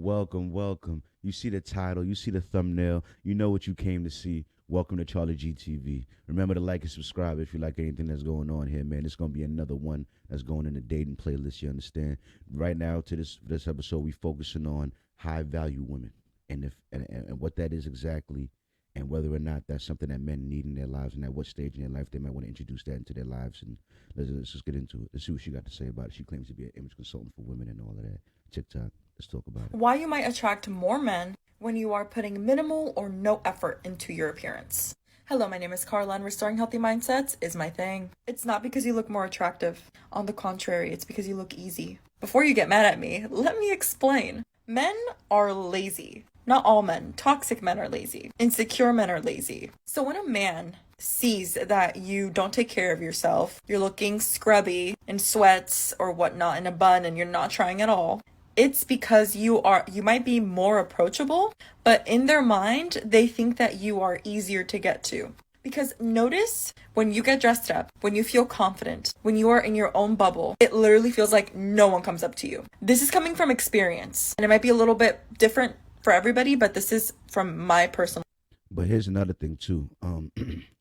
Welcome, welcome. You see the title, you see the thumbnail, you know what you came to see. Welcome to CharlieGtv. Remember to like and subscribe if you like anything that's going on here, man. It's gonna be another one that's going in the dating playlist. You understand? Right now, to this episode, we focusing on high value women and if and what that is exactly, and whether or not that's something that men need in their lives, and at what stage in their life they might want to introduce that into their lives. And let's just get into it. Let's see what she got to say about it. She claims to be an image consultant for women and all of that. TikTok. Let's talk about it. Why you might attract more men when you are putting minimal or no effort into your appearance. Hello, my name is Carla, and restoring healthy mindsets is my thing. It's not because you look more attractive. On the contrary, it's because you look easy. Before you get mad at me, let me explain. Men are lazy. Not all men. Toxic men are lazy. Insecure men are lazy. So when a man sees that you don't take care of yourself, you're looking scrubby in sweats or whatnot in a bun, and you're not trying at all, it's because you might be more approachable, but in their mind, they think that you are easier to get to. Because notice when you get dressed up, when you feel confident, when you are in your own bubble, it literally feels like no one comes up to you. This is coming from experience, and it might be a little bit different for everybody, but this is from my personal. But here's another thing too.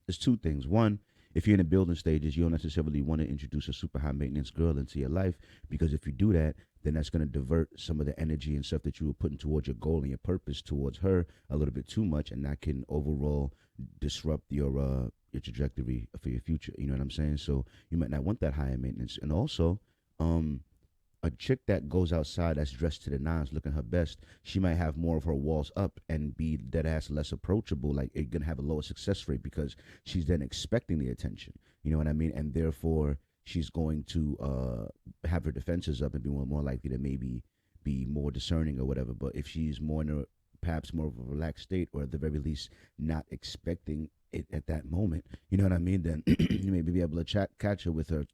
There's two things. One, if you're in the building stages, you don't necessarily want to introduce a super high maintenance girl into your life, because if you do that, then that's going to divert some of the energy and stuff that you were putting towards your goal and your purpose towards her a little bit too much, and that can overall disrupt your trajectory for your future. You know what I'm saying? So you might not want that higher maintenance. And also, a chick that goes outside that's dressed to the nines, looking her best, she might have more of her walls up and be dead ass less approachable. Like, it's gonna have a lower success rate because she's then expecting the attention. You know what I mean? And therefore, she's going to have her defenses up and be more likely to maybe be more discerning or whatever. But if she's more in a perhaps more of a relaxed state, or at the very least not expecting it at that moment, you know what I mean? Then you maybe be able to catch her with her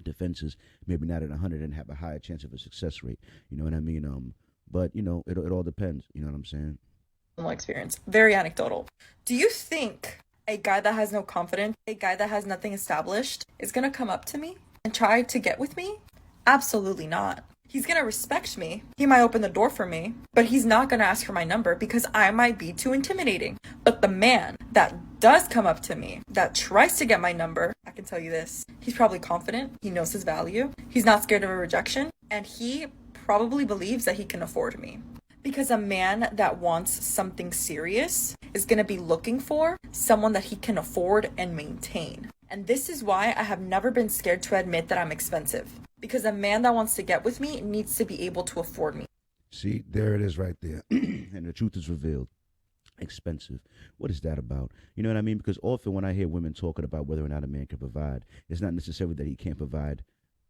defenses maybe not at 100 and have a higher chance of a success rate. You know what I mean? But you know, it all depends. You know what I'm saying? Experience. Very anecdotal. Do you think a guy that has no confidence, a guy that has nothing established, is gonna come up to me and try to get with me? Absolutely not. He's gonna respect me. He might open the door for me, but he's not gonna ask for my number because I might be too intimidating. But the man that does come up to me, that tries to get my number, I can tell you this, he's probably confident, he knows his value, he's not scared of a rejection, and he probably believes that he can afford me. Because a man that wants something serious is gonna be looking for someone that he can afford and maintain. And this is why I have never been scared to admit that I'm expensive. Because a man that wants to get with me needs to be able to afford me. See, there it is right there. And the truth is revealed. Expensive. What is that about? You know what I mean? Because often when I hear women talking about whether or not a man can provide, it's not necessarily that he can't provide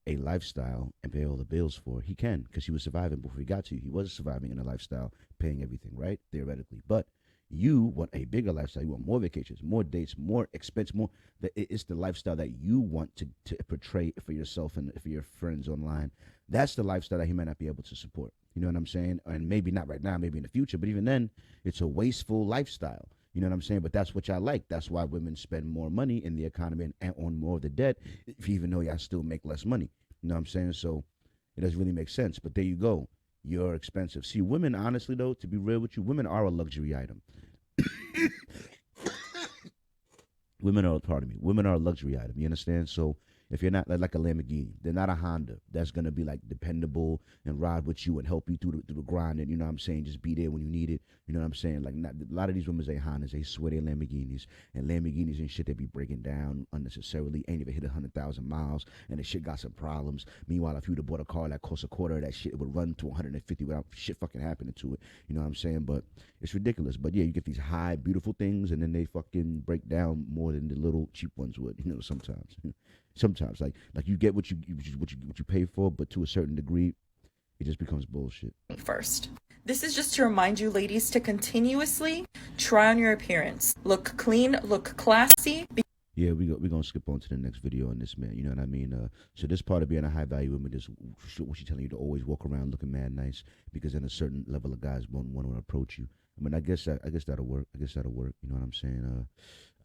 a lifestyle and pay all the bills for. He can, because he was surviving before he got to you. He was surviving in a lifestyle, paying everything, right? Theoretically. But you want a bigger lifestyle. You want more vacations, more dates, more expense, more. It's the lifestyle that you want to portray for yourself and for your friends online. That's the lifestyle that he might not be able to support. You know what I'm saying? And maybe not right now, maybe in the future. But even then, it's a wasteful lifestyle. You know what I'm saying? But that's what y'all like. That's why women spend more money in the economy and on more of the debt, even though y'all still make less money. You know what I'm saying? So it doesn't really make sense. But there you go. You're expensive. See, women, honestly, though, to be real with you, women are a luxury item. Women are a luxury item. You understand? So if you're not like a Lamborghini, they're not a Honda that's gonna be like dependable and ride with you and help you through the grind. And you know what I'm saying, just be there when you need it. You know what I'm saying? Like, not, a lot of these women say Hondas, they swear they're Lamborghinis, and Lamborghinis and shit, they be breaking down unnecessarily. Ain't even hit 100,000 miles, and the shit got some problems. Meanwhile, if you'd have bought a car that cost a quarter of that shit, it would run to 150 without shit fucking happening to it. You know what I'm saying? But it's ridiculous. But yeah, you get these high, beautiful things, and then they fucking break down more than the little cheap ones would. You know, sometimes. Sometimes, like you get what you pay for, but to a certain degree, it just becomes bullshit. First, this is just to remind you, ladies, to continuously try on your appearance. Look clean, look classy. Yeah, we're gonna skip on to the next video on this, man. You know what I mean? So this part of being a high value woman is what she's telling you to always walk around looking mad nice, because then a certain level of guys won't want to approach you. I mean, I guess that'll work. You know what I'm saying?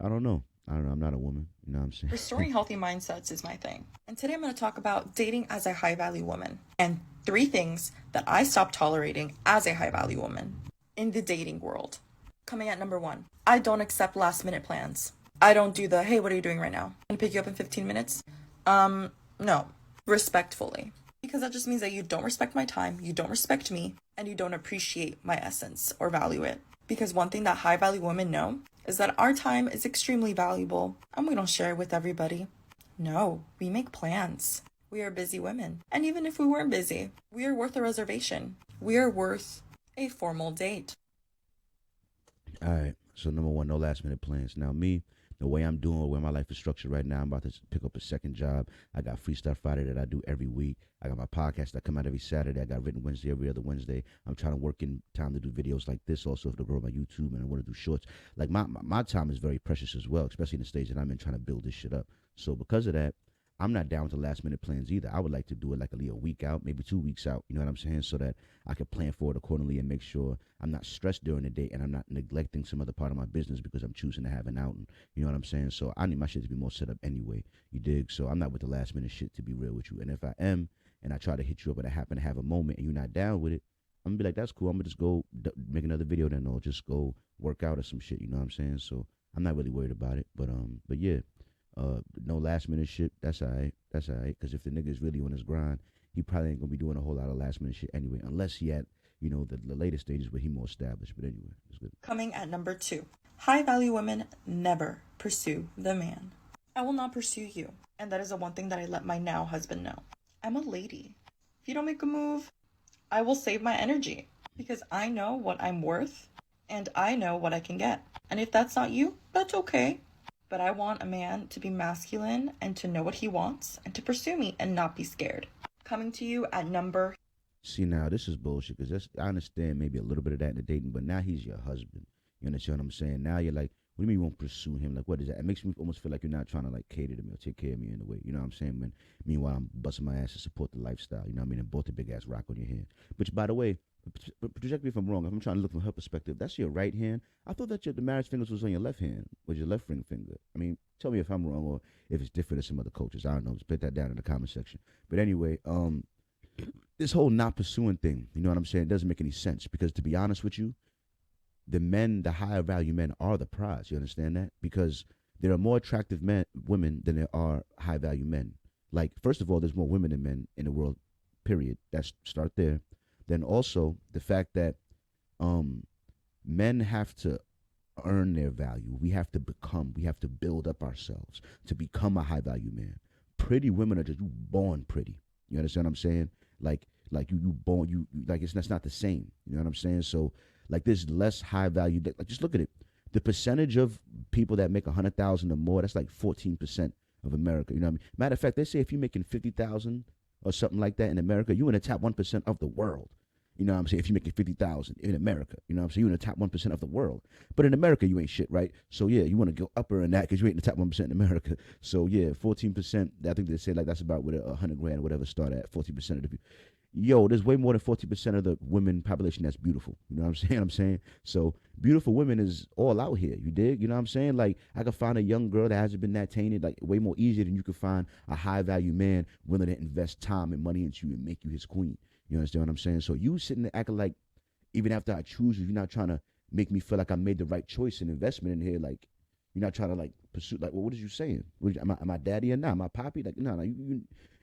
I don't know. I'm not a woman. You know what I'm saying? Restoring healthy mindsets is my thing. And today I'm going to talk about dating as a high value woman and 3 things that I stopped tolerating as a high value woman in the dating world. Coming at number 1, I don't accept last minute plans. I don't do the, hey, what are you doing right now? Can I pick you up in 15 minutes? No, respectfully. Because that just means that you don't respect my time, you don't respect me, and you don't appreciate my essence or value it. Because one thing that high value women know is that our time is extremely valuable and we don't share it with everybody. No, we make plans. We are busy women. And even if we weren't busy, we are worth a reservation. We are worth a formal date. All right. So number one, no last minute plans. Now me, the way I'm doing, the way my life is structured right now, I'm about to pick up a second job. I got Free Stuff Friday that I do every week. I got my podcast that come out every Saturday. I got Written Wednesday every other Wednesday. I'm trying to work in time to do videos like this also to grow my YouTube, and I want to do shorts. Like my time is very precious as well, especially in the stage that I'm in trying to build this shit up. So because of that, I'm not down to last minute plans either. I would like to do it like a week out, maybe 2 weeks out. You know what I'm saying? So that I can plan for it accordingly and make sure I'm not stressed during the day and I'm not neglecting some other part of my business because I'm choosing to have an out. And you know what I'm saying? So I need my shit to be more set up anyway. You dig? So I'm not with the last minute shit, to be real with you. And if I am, and I try to hit you up and I happen to have a moment and you're not down with it, I'm gonna be like, that's cool. I'm gonna just go make another video then, or just go work out or some shit. You know what I'm saying? So I'm not really worried about it. But yeah. No last minute shit. That's all right. That's all right. Because if the nigga's really on his grind, he probably ain't gonna be doing a whole lot of last minute shit anyway, unless he had, the later stages where he more established. But anyway, it's good. Coming at number 2, high value women never pursue the man. I will not pursue you. And that is the one thing that I let my now husband know. I'm a lady. If you don't make a move, I will save my energy because I know what I'm worth and I know what I can get. And if that's not you, that's okay. But I want a man to be masculine and to know what he wants and to pursue me and not be scared. Coming to you at number. See, now this is bullshit because I understand maybe a little bit of that in the dating, but now he's your husband. You understand what I'm saying? Now you're like, what do you mean you won't pursue him? Like, what is that? It makes me almost feel like you're not trying to like cater to me or take care of me in a way. You know what I'm saying? Meanwhile, I'm busting my ass to support the lifestyle. You know what I mean? And both a big ass rock on your hand. Which, by the way, project me if I'm wrong. If I'm trying to look from her perspective, that's your right hand. I thought that the marriage fingers was on your left hand, was your left ring finger. I mean, tell me if I'm wrong or if it's different than some other cultures. I don't know. Just put that down in the comment section. But anyway, this whole not pursuing thing, you know what I'm saying, it doesn't make any sense because to be honest with you, the higher value men are the prize. You understand that? Because there are more attractive women than there are high value men. Like, first of all, there's more women than men in the world, period. That's start there. Then also the fact that men have to earn their value. We have to build up ourselves to become a high value man. Pretty women are just born pretty. You understand what I'm saying? Like you born like that's not the same. You know what I'm saying? So like there's less high value. Like just look at it. The percentage of people that make 100,000 or more, that's like 14% of America. You know what I mean? Matter of fact, they say if you're making 50,000 or something like that in America, you're in the top 1% of the world. You know what I'm saying? If you're making 50,000 in America, you know what I'm saying? You're in the top 1% of the world. But in America, you ain't shit, right? So yeah, you want to go upper in that because you ain't in the top 1% in America. So yeah, 14%. I think they say like that's about what 100 grand or whatever start at 14% of the people. Yo, there's way more than 40% of the women population that's beautiful. You know what I'm saying? So beautiful women is all out here. You dig? You know what I'm saying? Like I could find a young girl that hasn't been that tainted, like way more easier than you could find a high value man willing to invest time and money into you and make you his queen. You understand what I'm saying? So you sitting there acting like even after I choose you, you're not trying to make me feel like I made the right choice and investment in here. Like you're not trying to like pursue. Like, well, what is you saying? Am I daddy or not? Am I poppy? Like, no,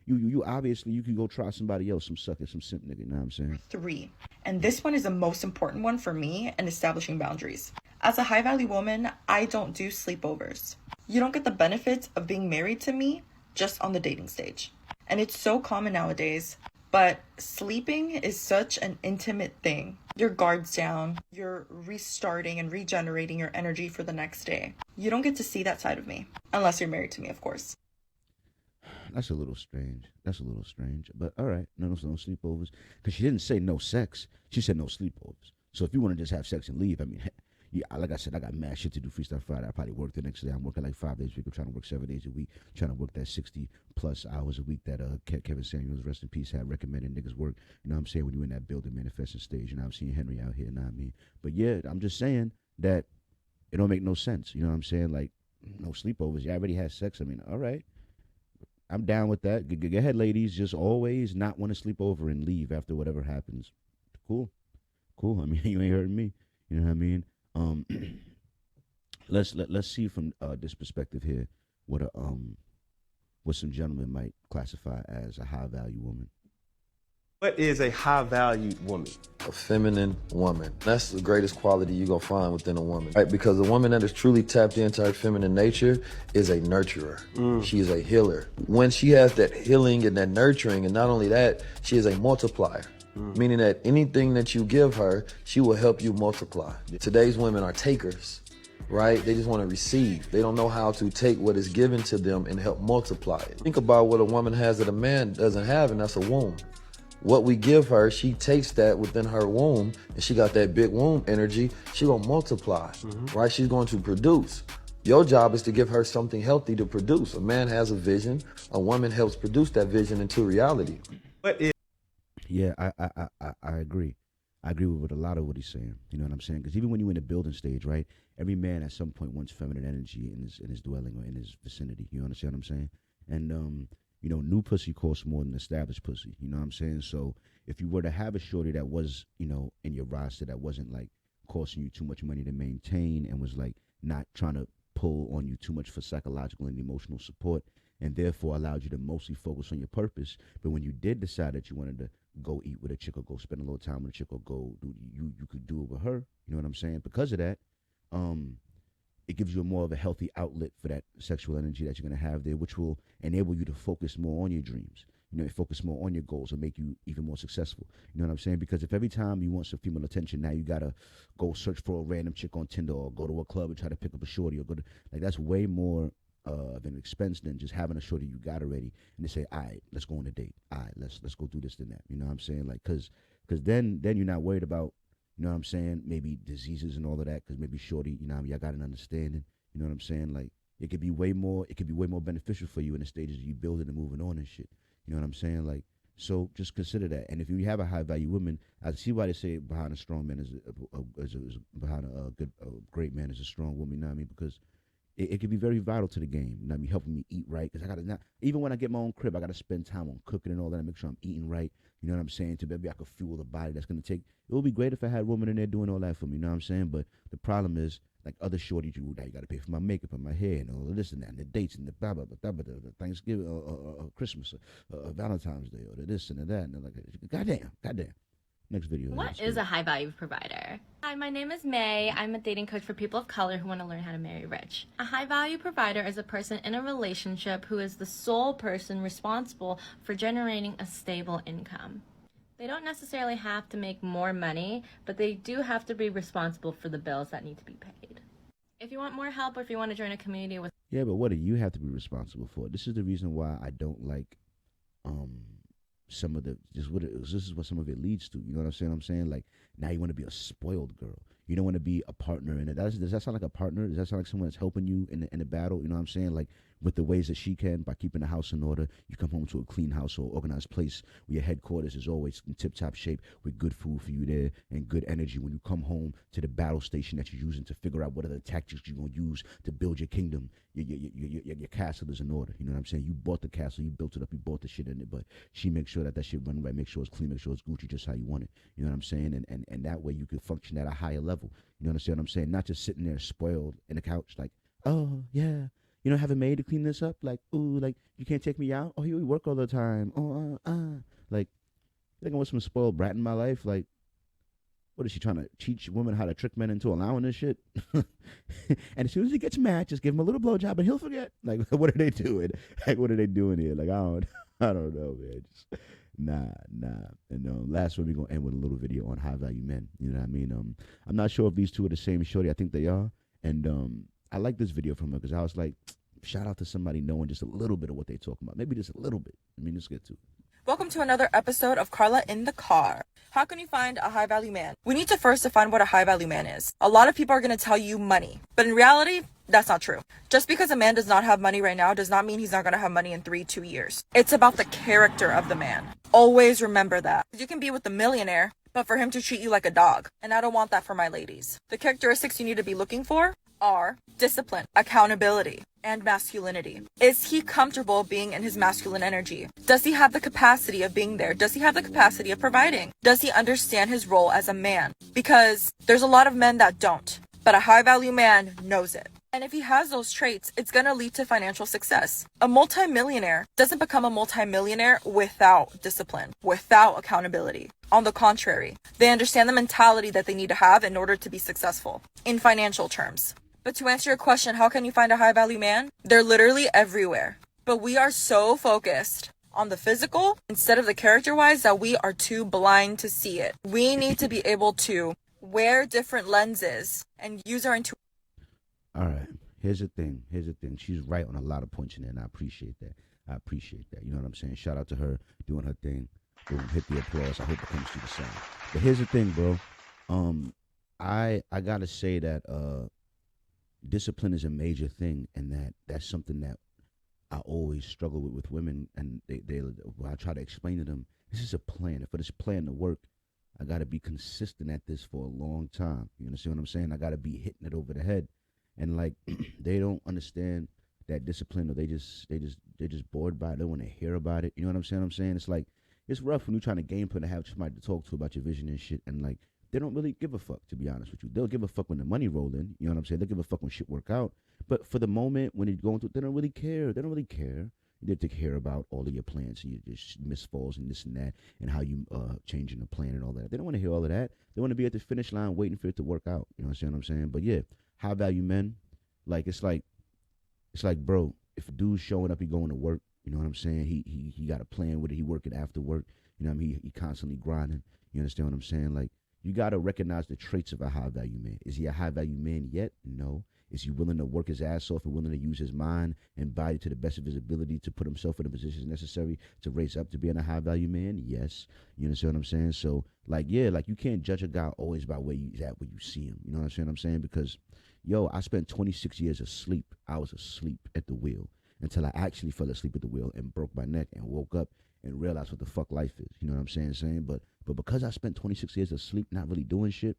you obviously you can go try somebody else, some sucker, some simp nigga. You know what I'm saying? 3, and this one is the most important one for me in establishing boundaries. As a high value woman, I don't do sleepovers. You don't get the benefits of being married to me just on the dating stage. And it's so common nowadays. But sleeping is such an intimate thing. Your guard's down, you're restarting and regenerating your energy for the next day. You don't get to see that side of me, unless you're married to me, of course. That's a little strange. But all right, no sleepovers. Because she didn't say no sex. She said no sleepovers. So if you want to just have sex and leave, I mean, yeah, like I said, I got mad shit to do Freestyle Friday. I probably work the next day. I'm working like 5 days a week. I'm trying to work 7 days a week. Trying to work that 60 plus hours a week that Kevin Samuels, rest in peace, had recommended niggas work. You know what I'm saying? When you're in that building manifesting stage. You know, I'm seeing Henry out here. You know what I mean? But yeah, I'm just saying that it don't make no sense. You know what I'm saying? Like, no sleepovers. You already had sex. I mean, all right. I'm down with that. Go ahead, ladies. Just always not want to sleep over and leave after whatever happens. Cool, cool. I mean, you ain't hurting me. You know what I mean? Um, let's see from this perspective here what a what some gentlemen might classify as a high value woman. What is a high-valued woman? A feminine woman. That's the greatest quality you're going to find within a woman, right? Because a woman that is truly tapped into her feminine nature is a nurturer. She is a healer. When she has that healing and that nurturing, and not only that, she is a multiplier. Meaning that anything that you give her, she will help you multiply. Today's women are takers, right? They just want to receive. They don't know how to take what is given to them and help multiply it. Think about what a woman has that a man doesn't have, and that's a womb. What we give her, she takes that within her womb, and she got that big womb energy. She gonna multiply, right? She's going to produce. Your job is to give her something healthy to produce. A man has a vision. A woman helps produce that vision into reality. What is Yeah, I agree. I agree with a lot of what he's saying. You know what I'm saying? Because even when you're in the building stage, right? Every man at some point wants feminine energy in his dwelling or in his vicinity. You understand what I'm saying? And you know, new pussy costs more than established pussy. You know what I'm saying? So if you were to have a shorty that was, you know, in your roster that wasn't like costing you too much money to maintain and was like not trying to pull on you too much for psychological and emotional support, and therefore allowed you to mostly focus on your purpose. But when you did decide that you wanted to go eat with a chick or go spend a little time with a chick or go do you could do it with her. You know what I'm saying? Because of that, it gives you a more of a healthy outlet for that sexual energy that you're going to have there, which will enable you to focus more on your dreams, you know, focus more on your goals and make you even more successful. You know what I'm saying? Because if every time you want some female attention, now you got to go search for a random chick on Tinder or go to a club and try to pick up a shorty or go to, like, that's way more of an expense than just having a shorty you got already and to say, all right, let's go on a date. All right, let's go do this and that. You know what I'm saying? Like, cause then you're not worried about, you know what I'm saying, maybe diseases and all of that, because maybe shorty, you know, y'all got an understanding. You know what I'm saying? Like, it could be way more beneficial for you in the stages of you building and moving on and shit. You know what I'm saying? Like, so just consider that. And if you have a high value woman, I see why they say behind a strong man behind a great man is a strong woman. You know what I mean? Because it can be very vital to the game. You know what I mean? Helping me eat right. Because I got to, even when I get my own crib, I got to spend time on cooking and all that. I make sure I'm eating right. You know what I'm saying? To maybe I could fuel the body that's going to take. It would be great if I had a woman in there doing all that for me. You know what I'm saying? But the problem is, like other shorties, you got to pay for my makeup and my hair and all of this and that, and the dates and the blah, blah, blah, blah, the Thanksgiving, Christmas, Valentine's Day, or the this and the that. And they're like, goddamn. Next video. What is a high value provider? Hi, my name is May. I'm a dating coach for people of color who want to learn how to marry rich. A high value provider is a person in a relationship who is the sole person responsible for generating a stable income. They don't necessarily have to make more money, but they do have to be responsible for the bills that need to be paid. If you want more help or if you want to join a community with... Yeah, but what do you have to be responsible for? This is the reason why I don't like some of the this is what some of it leads to. You know what I'm saying? Like, now you want to be a spoiled girl. You don't want to be a partner in it. Does that sound like a partner? Does that sound like someone that's helping you in the battle? You know what I'm saying? Like, with the ways that she can, by keeping the house in order. You come home to a clean house or organized place where your headquarters is always in tip-top shape with good food for you there and good energy when you come home to the battle station that you're using to figure out what are the tactics you're going to use to build your kingdom. Your castle is in order. You know what I'm saying? You bought the castle, you built it up, you bought the shit in it, but she makes sure that shit run right, make sure it's clean, make sure it's Gucci just how you want it. You know what I'm saying? And that way you can function at a higher level. You understand what I'm saying? Not just sitting there spoiled in the couch like, oh, yeah. You don't have a maid to clean this up? Like, ooh, like, you can't take me out? Oh, you work all the time. Oh, Like, you think I want some spoiled brat in my life? Like, what is she trying to teach women how to trick men into allowing this shit? And as soon as he gets mad, just give him a little blowjob and he'll forget. Like, what are they doing? Like, what are they doing here? Like, I don't know, man. Just, nah. And last one, we're going to end with a little video on high value men. You know what I mean? I'm not sure if these two are the same shorty. I think they are. And I like this video from her because I was like, shout out to somebody knowing just a little bit of what they're talking about. Maybe just a little bit. I mean, let's get to it. Welcome to another episode of Carla in the Car. How can you find a high value man? We need to first define what a high value man is. A lot of people are going to tell you money, but in reality, that's not true. Just because a man does not have money right now does not mean he's not going to have money in 2 years. It's about the character of the man. Always remember that. You can be with a millionaire, but for him to treat you like a dog. And I don't want that for my ladies. The characteristics you need to be looking for are discipline, accountability, and masculinity. Is he comfortable being in his masculine energy? Does he have the capacity of being there? Does he have the capacity of providing? Does he understand his role as a man? Because there's a lot of men that don't, but a high value man knows it. And if he has those traits, it's going to lead to financial success. A multimillionaire doesn't become a multimillionaire without discipline, without accountability. On the contrary, they understand the mentality that they need to have in order to be successful in financial terms. But to answer your question, how can you find a high value man? They're literally everywhere. But we are so focused on the physical instead of the character wise that we are too blind to see it. We need to be able to wear different lenses and use our intuition. All right. Here's the thing. She's right on a lot of points in there, and I appreciate that. You know what I'm saying? Shout out to her doing her thing. Boom, hit the applause. I hope it comes through the sound. But here's the thing, bro. I gotta say that discipline is a major thing, and that's something that I always struggle with women, and I try to explain to them, this is a plan. And for this plan to work, I gotta be consistent at this for a long time. You understand what I'm saying? I gotta be hitting it over the head. And like they don't understand that discipline, or they just bored by it. They want to hear about it. You know what I'm saying? It's like it's rough when you're trying to game plan to have somebody to talk to about your vision and shit, and like they don't really give a fuck, to be honest with you. They'll give a fuck when the money roll in. You know what I'm saying? They'll give a fuck when shit work out. But for the moment when you're going through, they don't really care. They have to care about all of your plans and your misfalls and this and that, and how you changing the plan and all that. They don't want to hear all of that. They want to be at the finish line waiting for it to work out. You know what I'm saying? But yeah, high value men, like it's like, bro, if a dude's showing up, he going to work. You know what I'm saying? He got a plan with it. He working after work. You know what I mean? He constantly grinding. You understand what I'm saying? Like, you got to recognize the traits of a high value man. Is he a high value man yet? No. Is he willing to work his ass off and willing to use his mind and body to the best of his ability to put himself in the positions necessary to raise up to being a high value man? Yes. You understand what I'm saying? So, like, yeah, like you can't judge a guy always by where he's at when you see him. You know what I'm saying? Because, yo, I spent 26 years asleep. I was asleep at the wheel until I actually fell asleep at the wheel and broke my neck and woke up and realized what the fuck life is. You know what I'm saying? But because I spent 26 years asleep not really doing shit,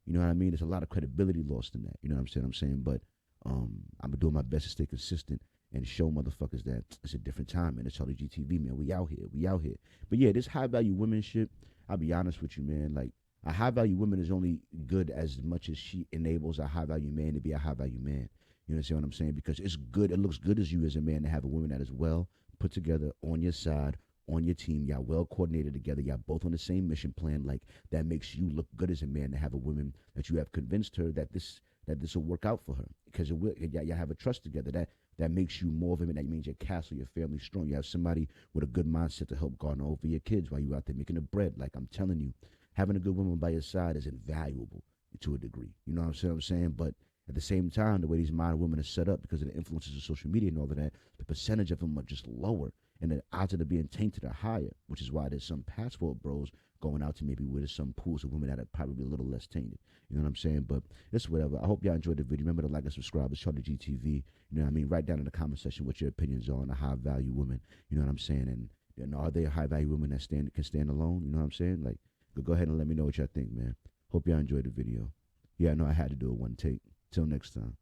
you know what I mean? There's a lot of credibility lost in that. You know what I'm saying? But I'm doing my best to stay consistent and show motherfuckers that it's a different time, man. It's CharlieGtv, man. We out here. But yeah, this high value women shit, I'll be honest with you, man. Like, a high value woman is only good as much as she enables a high value man to be a high value man. You understand what I'm saying? Because it's good. It looks good as you as a man to have a woman that is well put together, on your side, on your team. Y'all well coordinated together. Y'all both on the same mission plan. Like, that makes you look good as a man to have a woman that you have convinced her that this will work out for her, because it will. Y'all have a trust together. That makes you more of a man. That means your castle, your family strong. You have somebody with a good mindset to help garner over your kids while you out there making the bread. Like, I'm telling you, having a good woman by your side is invaluable to a degree. You know what I'm saying? But at the same time, the way these modern women are set up, because of the influences of social media and all of that, the percentage of them are just lower, and the odds of them being tainted are higher, which is why there's some passport bros going out to maybe where there's some pools of women that are probably a little less tainted. You know what I'm saying? But it's whatever. I hope y'all enjoyed the video. Remember to like and subscribe. It's CharlieGtv. You know what I mean? Write down in the comment section what your opinions are on a high value woman. You know what I'm saying? And are they a high value women that can stand alone? You know what I'm saying? Like, go ahead and let me know what y'all think, man. Hope y'all enjoyed the video. Yeah, I know I had to do it one take. Till next time.